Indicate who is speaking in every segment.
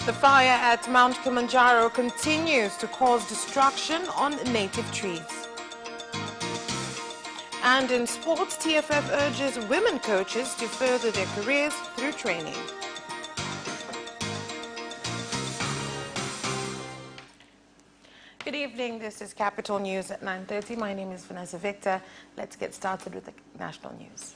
Speaker 1: The fire at Mount Kilimanjaro continues to cause destruction on native trees. And in sports, TFF urges women coaches to further their careers through training. Good evening, this is Capital News at 9:30. My name is Vanessa Victor. Let's get started with the national news.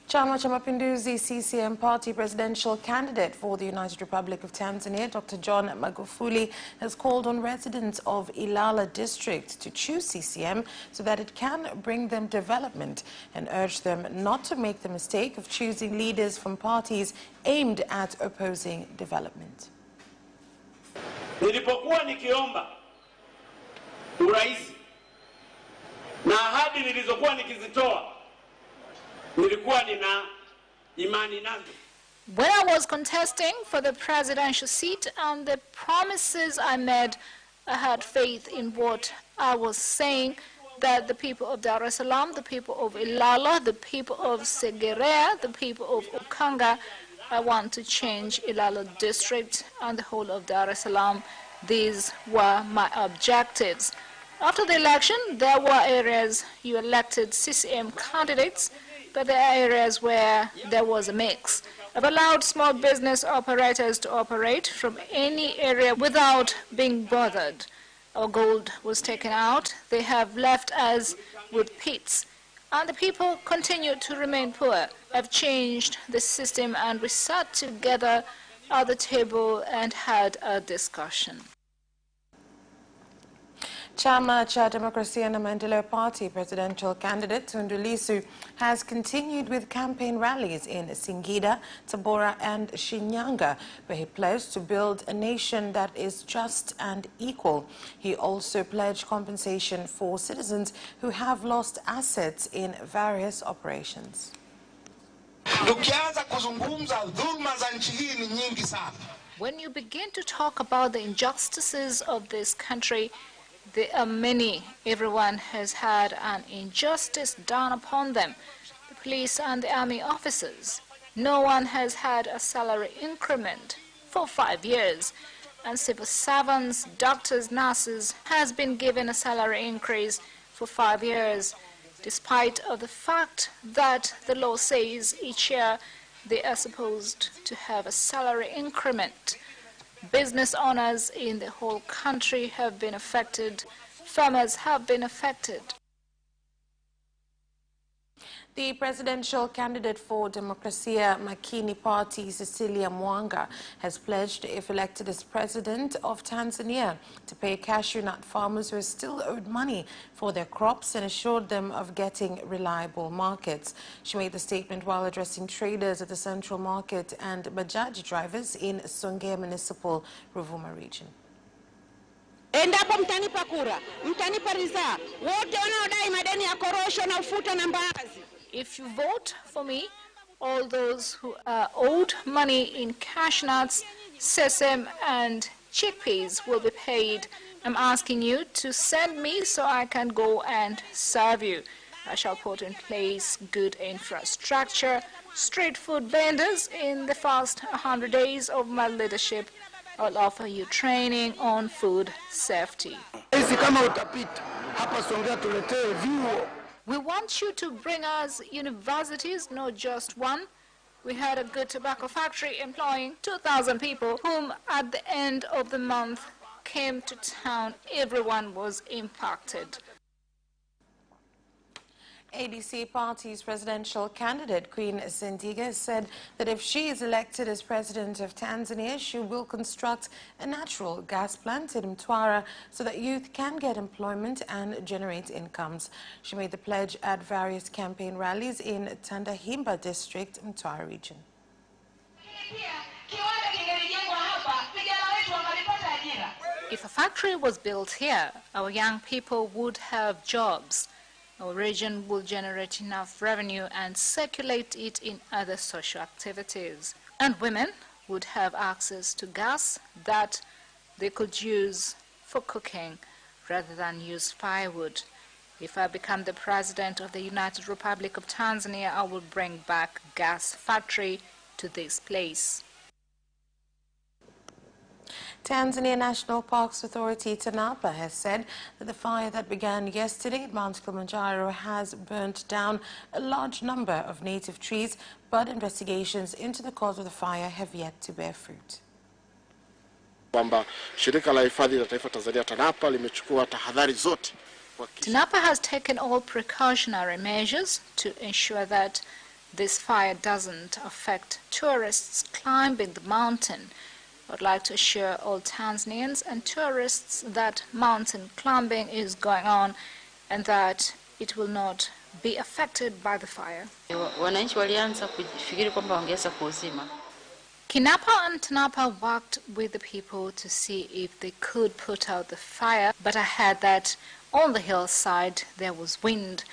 Speaker 1: Chama cha Mapinduzi CCM party presidential candidate for the United Republic of Tanzania, Dr. John Magufuli, has called on residents of Ilala district to choose CCM so that it can bring them development, and urged them not to make the mistake of choosing leaders from parties aimed at opposing development.
Speaker 2: Nilipokuwa nikiomba urais na ahadi nilizokuwa nikizitoa nilikuwa nina imani nazo.
Speaker 3: When I was contesting for the presidential seat and the promises I made, I had faith in what I was saying, that the people of Dar es Salaam, the people of Ilala, the people of Segerea, the people of Ukanga, I want to change Ilala district and the whole of Dar es Salaam. These were my objectives. After the election, there were areas you elected CCM candidates, but there are areas where there was a mix. I've allowed small business operators to operate from any area without being bothered. Our gold was taken out. They have left us with pits, and the people continue to remain poor. I've changed the system, and we sat together at the table and had a discussion.
Speaker 1: Chama cha Demokrasia na Maendeleo Party presidential candidate Tundu Lissu has continued with campaign rallies in Singida, Tabora and Shinyanga, where he pledged to build a nation that is just and equal. He also pledged compensation for citizens who have lost assets in various operations.
Speaker 3: When you begin to talk about the injustices of this country, there are many. Everyone has had an injustice done upon them. The police and the army officers. No one has had a salary increment for 5 years. And civil servants, doctors, nurses has been given a salary increase for 5 years, despite of the fact that the law says each year they are supposed to have a salary increment. Business owners in the whole country have been affected. Farmers have been affected.
Speaker 1: The presidential candidate for Demokrasia Makini Party, Cecilia Mwanga, has pledged, if elected as president of Tanzania, to pay cashew nut farmers who are still owed money for their crops and assured them of getting reliable markets. She made the statement while addressing traders at the Central Market and bajaji drivers in Songea Municipal, Ruvuma region.
Speaker 4: Endapo mtanipa kura, mtanipa ridhaa, wote wanaodai madeni ya korosho na ufuta na mbaazi.
Speaker 3: If you vote for me, all those who are owed money in cashew nuts, sesame and chickpeas will be paid. I'm asking you to send me so I can go and serve you. I shall put in place good infrastructure, street food vendors in the first 100 days of my leadership. I'll offer you training on food safety. We want you to bring us universities, not just one. We had a good tobacco factory employing 2,000 people, whom at the end of the month came to town. Everyone was impacted.
Speaker 1: ADC Party's presidential candidate, Queen Sendiga, said that if she is elected as president of Tanzania, she will construct a natural gas plant in Mtwara so that youth can get employment and generate incomes. She made the pledge at various campaign rallies in Tandahimba district, Mtwara region.
Speaker 3: If a factory was built here, our young people would have jobs. Our region will generate enough revenue and circulate it in other social activities. And women would have access to gas that they could use for cooking rather than use firewood. If I become the president of the United Republic of Tanzania, I will bring back gas factory to this place.
Speaker 1: Tanzania National Parks Authority TANAPA has said that the fire that began yesterday at Mount Kilimanjaro has burnt down a large number of native trees, but investigations into the cause of the fire have yet to bear fruit.
Speaker 5: Kwamba shirika la hifadhi la taifa Tanzania TANAPA limechukua tahadhari zote.
Speaker 3: TANAPA has taken all precautionary measures to ensure that this fire doesn't affect tourists climbing the mountain. I'd like to assure all Tanzanians and tourists that mountain climbing is going on and that it will not be affected by the fire. KINAPA and TANAPA worked with the people to see if they could put out the fire, but I heard that on the hillside there was wind,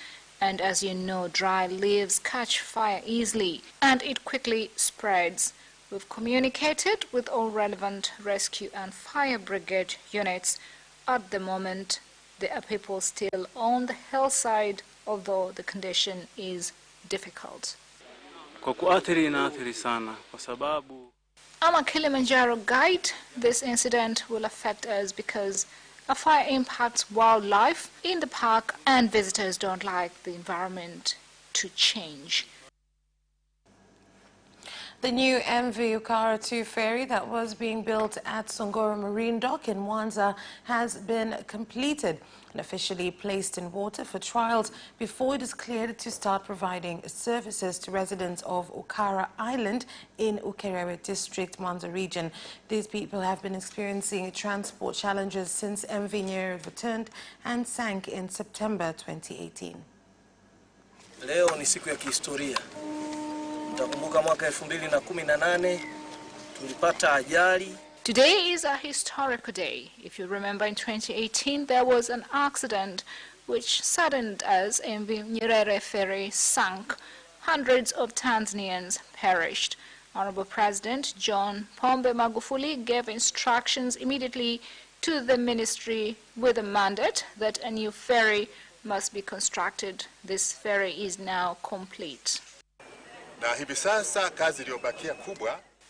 Speaker 3: and as you know, dry leaves catch fire easily and it quickly spreads. We've communicated with all relevant rescue and fire brigade units. At the moment, there are people still on the hillside, although the condition is difficult. I'm a Kilimanjaro guide. This incident will affect us because a fire impacts wildlife in the park and visitors don't like the environment to change.
Speaker 1: The new MV Ukara 2 ferry that was being built at Songoro Marine Dock in Mwanza has been completed and officially placed in water for trials before it is cleared to start providing services to residents of Ukara Island in Ukerewe District, Mwanza region. These people have been experiencing transport challenges since MV Nyerere returned and sank in September 2018.
Speaker 6: Leo ni siku ya kihistoria. Mtakumbuka mwaka 2018 tulipata ajali.
Speaker 3: Today is a historical day. If you remember, in 2018 there was an accident which saddened us. MV Nyerere ferry sank. Hundreds of Tanzanians perished. Honorable President John Pombe Magufuli gave instructions immediately to the ministry with a mandate that a new ferry must be constructed. This ferry is now complete.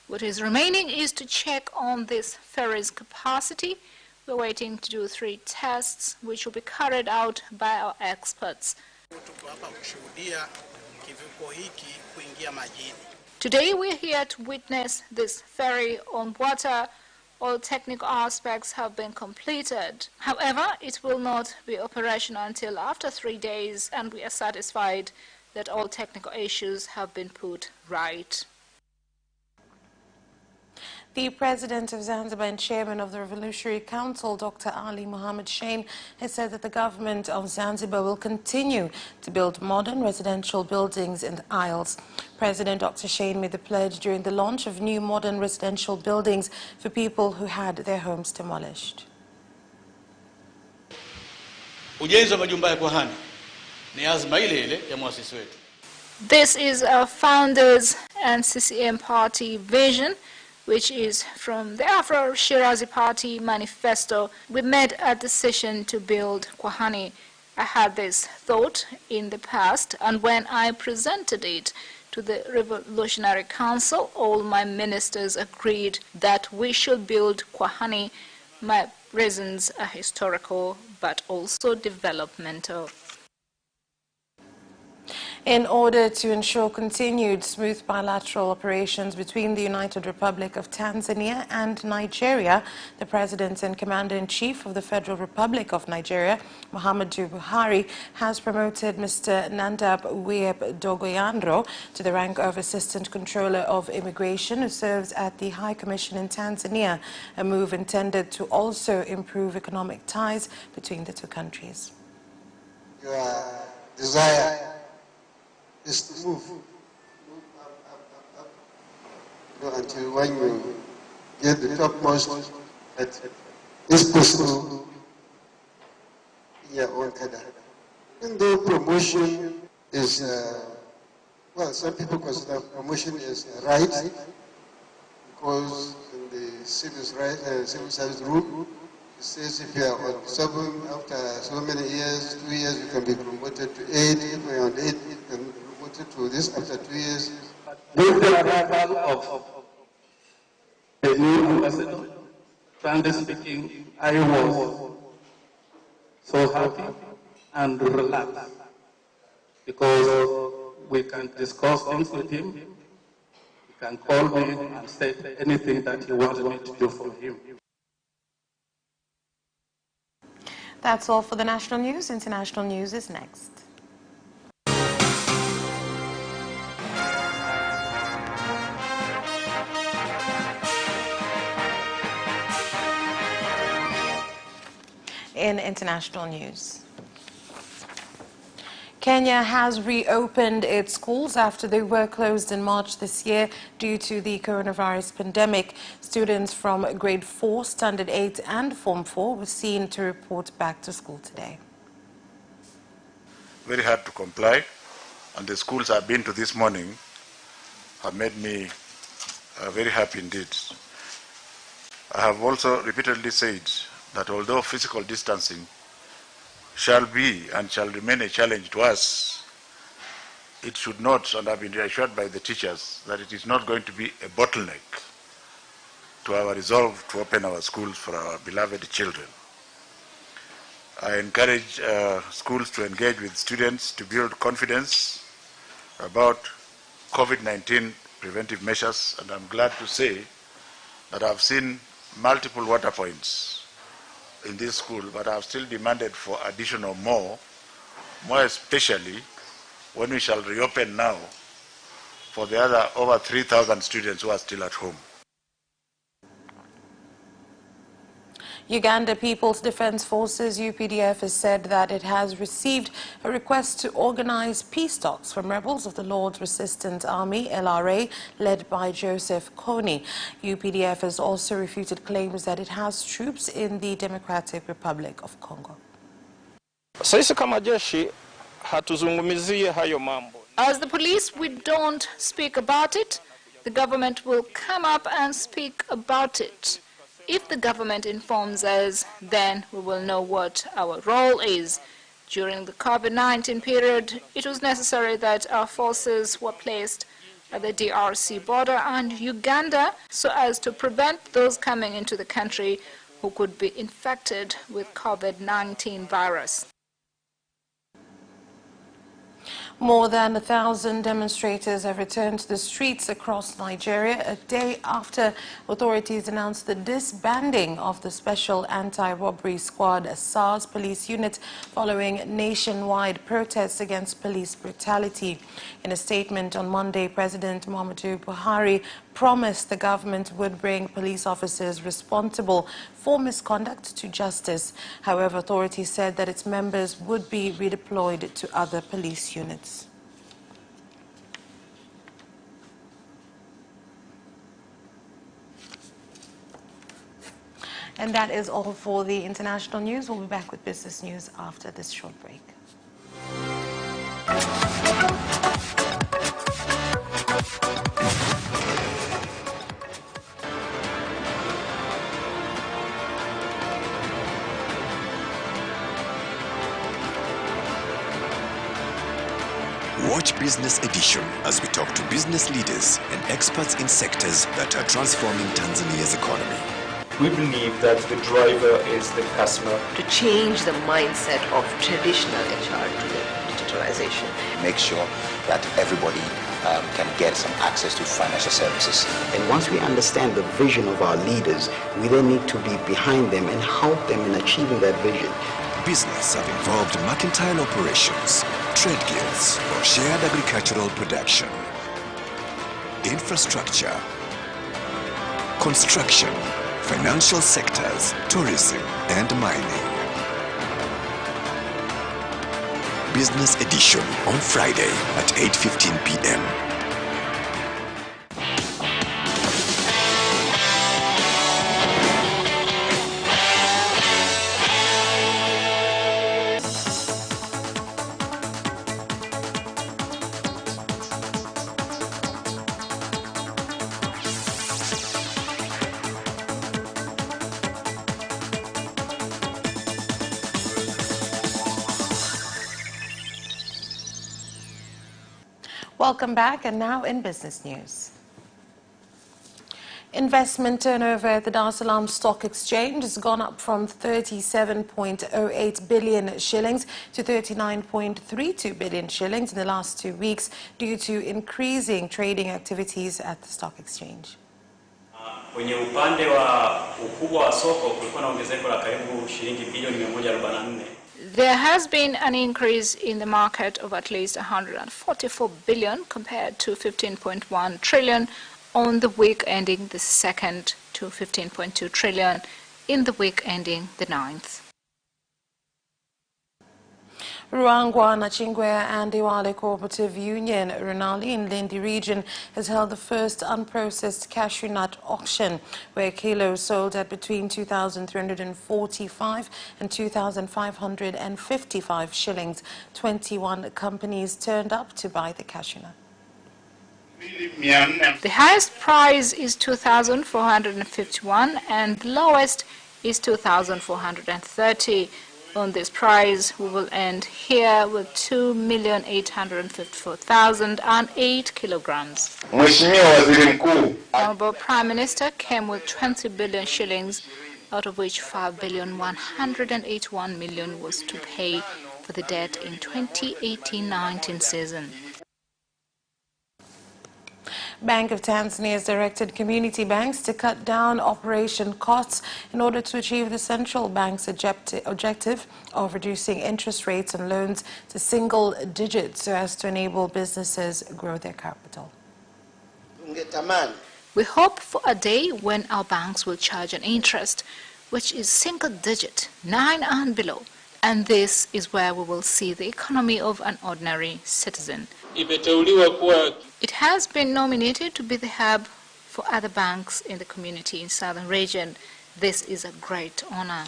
Speaker 3: What is remaining is to check on this ferry's capacity. We're waiting to do 3 tests which will be carried out by our experts. Today we're here to witness this ferry on water. All technical aspects have been completed. However, it will not be operational until after 3 days, and we are satisfied that all technical issues have been put right.
Speaker 1: The President of Zanzibar and Chairman of the Revolutionary Council, Dr. Ali Mohammed Shein, has said that the government of Zanzibar will continue to build modern residential buildings in the Isles. President Dr. Shein made the pledge during the launch of new modern residential buildings for people who had their homes demolished.
Speaker 7: Ujenzi wa majumba ya kuhani ni azma ile ile ya muasisi wetu.
Speaker 3: This is our founders and CCM party vision, which is from the Afro-Shirazi Party manifesto. We made a decision to build Kwahani. I had this thought in the past, and when I presented it to the Revolutionary Council, all my ministers agreed that we should build Kwahani. My reasons are historical, but also developmental.
Speaker 1: In order to ensure continued smooth bilateral operations between the United Republic of Tanzania and Nigeria, the President and Commander-in-Chief of the Federal Republic of Nigeria, Muhammadu Buhari, has promoted Mr. Nandab Wiyeb Dogoyandro to the rank of Assistant Controller of Immigration, who serves at the High Commission in Tanzania, a move intended to also improve economic ties between the two countries.
Speaker 8: Your desire is to move up until when you get the topmost that is possible in your own cadre. Even though promotion is, well, some people consider promotion is a right, because in the civil service rule, it says if you are on 7, after so many years, 2 years, you can be promoted to 8. If you are on 8, you can be promoted to this after 2 years.
Speaker 9: with the arrival of the new ambassador, frankly speaking, I was so happy and relaxed because we can discuss things with him. He can call me and say anything that he wanted me to do for him.
Speaker 1: That's all for the national news. International news is next. In international news, Kenya has reopened its schools after they were closed in March this year due to the coronavirus pandemic. Students from grade 4, standard 8 and form 4 were seen to report back to school today.
Speaker 10: Very hard to comply, and the schools I've been to this morning have made me very happy indeed. I have also repeatedly said that although physical distancing shall be and shall remain a challenge to us, it should not, and I've been reassured by the teachers, that it is not going to be a bottleneck to our resolve to open our schools for our beloved children. I encourage schools to engage with students to build confidence about COVID-19 preventive measures, and I'm glad to say that I've seen multiple water points in this school, but I've still demanded for additional more especially when we shall reopen now for the other over 3,000 students who are still at home.
Speaker 1: Uganda People's Defense Forces, UPDF, has said that it has received a request to organize peace talks from rebels of the Lord's Resistance Army, LRA, led by Joseph Kony. UPDF has also refuted claims that it has troops in the Democratic Republic of Congo.
Speaker 11: Sisi kama jeshi hatuzungumzie hayo mambo.
Speaker 3: As the police, we don't speak about it. The government will come up and speak about it. If the government informs us, then we will know what our role is. During the COVID-19 period, it was necessary that our forces were placed at the DRC border and Uganda so as to prevent those coming into the country who could be infected with COVID-19 virus.
Speaker 1: More than 1,000 demonstrators have returned to the streets across Nigeria a day after authorities announced the disbanding of the Special Anti-Robbery Squad, a SARS police unit, following nationwide protests against police brutality. In a statement on Monday, President Muhammadu Buhari promised the government would bring police officers responsible for misconduct to justice. However, authorities said that its members would be redeployed to other police units. And that is all for the international news. We'll be back with business news after this short break.
Speaker 12: Watch Business Edition as we talk to business leaders and experts in sectors that are transforming Tanzania's economy.
Speaker 13: We believe that the driver is the customer.
Speaker 14: To change the mindset of traditional HR to the digitalization.
Speaker 15: Make sure that everybody can get some access to financial services.
Speaker 16: And once we understand the vision of our leaders, we then need to be behind them and help them in achieving that vision.
Speaker 12: Business have involved mercantile operations, trade guilds, or shared agricultural production, infrastructure, construction, financial sectors, tourism, and mining. Business Edition on Friday at 8:15 p.m.
Speaker 1: Welcome back, and now in business news. Investment turnover at the Dar es Salaam Stock Exchange has gone up from 37.08 billion shillings to 39.32 billion shillings in the last 2 weeks due to increasing trading activities at the stock exchange.
Speaker 17: Kwenye upande wa ukubwa wa soko kulikuwa na ongezeko la karibu shilingi bilioni 144.
Speaker 3: There has been an increase in the market of at least 144 billion compared to 15.1 trillion on the week ending the 2nd to 15.2 trillion in the week ending the 9th.
Speaker 1: Ruangwa, Nachingwe and Iwale Cooperative Union, Runali in Lindi region, has held the first unprocessed cashew nut auction, where kilos sold at between 2,345 and 2,555 shillings. 21 companies turned up to buy the cashew nut.
Speaker 3: The highest price is 2,451 and the lowest is 2,430. On this price, we will end here with 2,854,008 kilograms. Honorable Prime Minister came with 20 billion shillings, out of which 5,181 million was to pay for the debt in 2018-19 season.
Speaker 1: Bank of Tanzania has directed community banks to cut down operation costs in order to achieve the central bank's objective of reducing interest rates on loans to single digits so as to enable businesses grow their capital.
Speaker 3: We hope for a day when our banks will charge an interest which is single digit, 9 and below, and this is where we will see the economy of an ordinary citizen. It has been nominated to be the hub for other banks in the community in southern region. This is a great honor.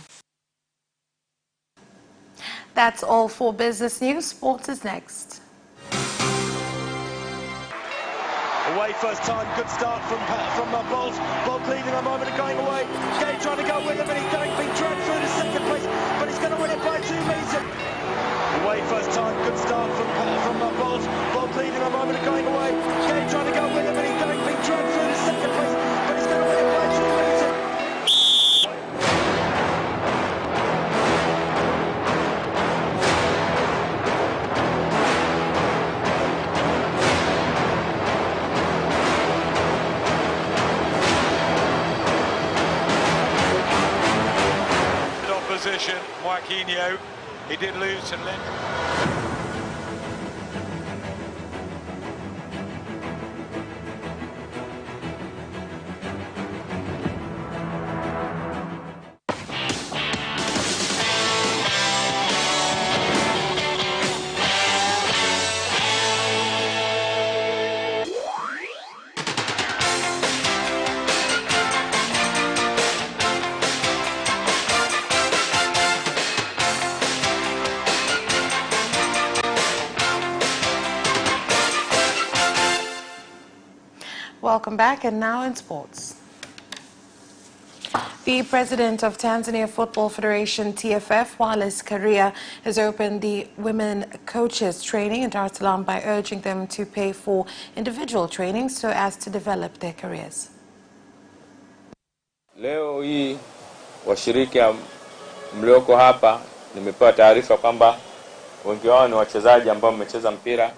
Speaker 1: That's all for business news. Sports is next.
Speaker 18: Away first time, good start from Bolt. Bolt leading a moment and going away. Gay trying to go with him, and he's being dragged through to second place, but he's going to win it by 2 meters. Away first time, good start from Bolt. Bolt leading a moment and going away. Gay trying to go with him, and he's being dragged through to second place, but he's going to win it by 2 meters. Opposition, Joaquinho, he did lose to Lynn.
Speaker 1: Welcome back, and now in sports. The president of Tanzania Football Federation, TFF, Wallace Karia, has opened the women coaches training in Dar es Salaam by urging them to pay for individual training so as to develop their careers.
Speaker 13: Leo hii washiriki mlioko hapa nimepewa taarifa kwamba wengi wao ni wachezaji ambao wamecheza mpira.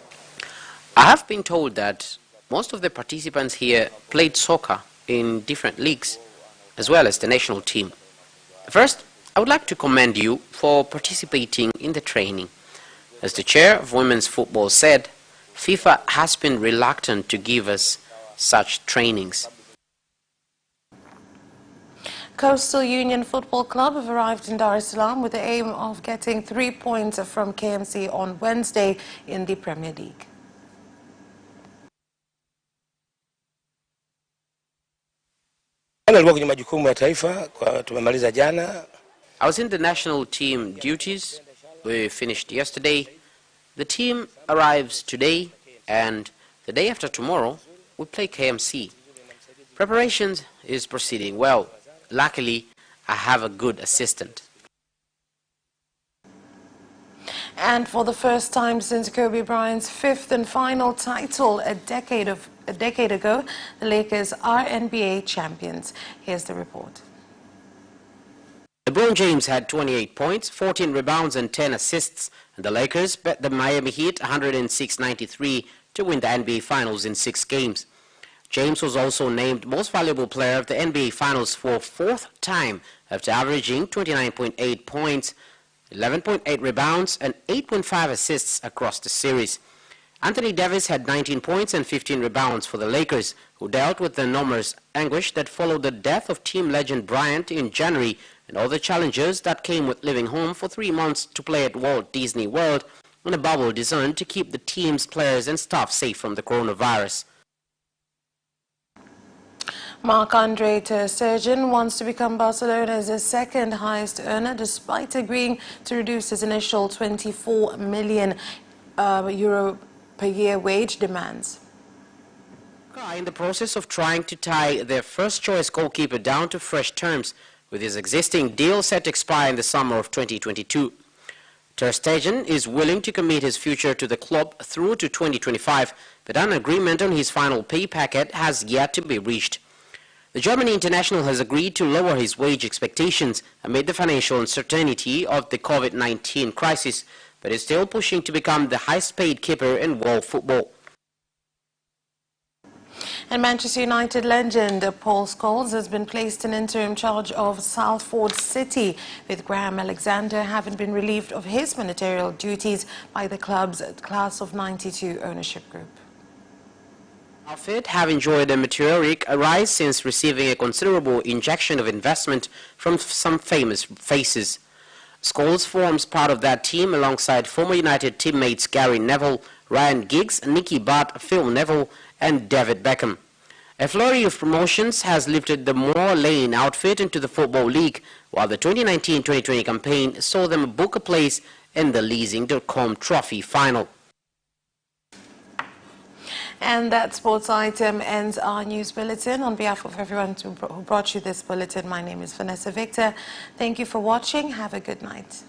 Speaker 19: I have been told that most of the participants here played soccer in different leagues, as well as the national team. First, I would like to commend you for participating in the training. As the chair of women's football said, FIFA has been reluctant to give us such trainings.
Speaker 1: Coastal Union Football Club have arrived in Dar es Salaam with the aim of getting 3 points from KMC on Wednesday in the Premier League.
Speaker 19: I was in the national team duties. We finished yesterday. The team arrives today, and the day after tomorrow we play KMC. Preparations is proceeding well. Luckily, I have a good assistant.
Speaker 1: And for the first time since Kobe Bryant's fifth and final title a decade ago, the Lakers are NBA champions. Here's the report.
Speaker 19: LeBron James had 28 points, 14 rebounds and 10 assists, and the Lakers bet the Miami Heat 106-93 to win the NBA Finals in 6 games. James was also named Most Valuable Player of the NBA Finals for a fourth time after averaging 29.8 points, 11.8 rebounds and 8.5 assists across the series. Anthony Davis had 19 points and 15 rebounds for the Lakers, who dealt with the enormous anguish that followed the death of team legend Bryant in January and all the challenges that came with living home for 3 months to play at Walt Disney World in a bubble designed to keep the team's players and staff safe from the coronavirus.
Speaker 1: Marc-Andre ter Stegen wants to become Barcelona's second highest earner despite agreeing to reduce his initial 24 million euro per year wage demands.
Speaker 19: In the process of trying to tie their first choice goalkeeper down to fresh terms, with his existing deal set to expire in the summer of 2022. Ter Stegen is willing to commit his future to the club through to 2025, but an agreement on his final pay packet has yet to be reached. The German international has agreed to lower his wage expectations amid the financial uncertainty of the COVID-19 crisis, but is still pushing to become the highest paid keeper in world football.
Speaker 1: And Manchester United legend Paul Scholes has been placed in interim charge of Salford City, with Graham Alexander having been relieved of his managerial duties by the club's class of '92 ownership group.
Speaker 19: Outfit have enjoyed a meteoric rise since receiving a considerable injection of investment from some famous faces. Scholes forms part of that team alongside former United teammates Gary Neville, Ryan Giggs, Nicky Butt, Phil Neville and David Beckham. A flurry of promotions has lifted the Moore Lane outfit into the Football League, while the 2019-2020 campaign saw them book a place in the Leasing.com Trophy final.
Speaker 1: And that sports item ends our news bulletin. On behalf of everyone who brought you this bulletin, my name is Vanessa Victor. Thank you for watching. Have a good night.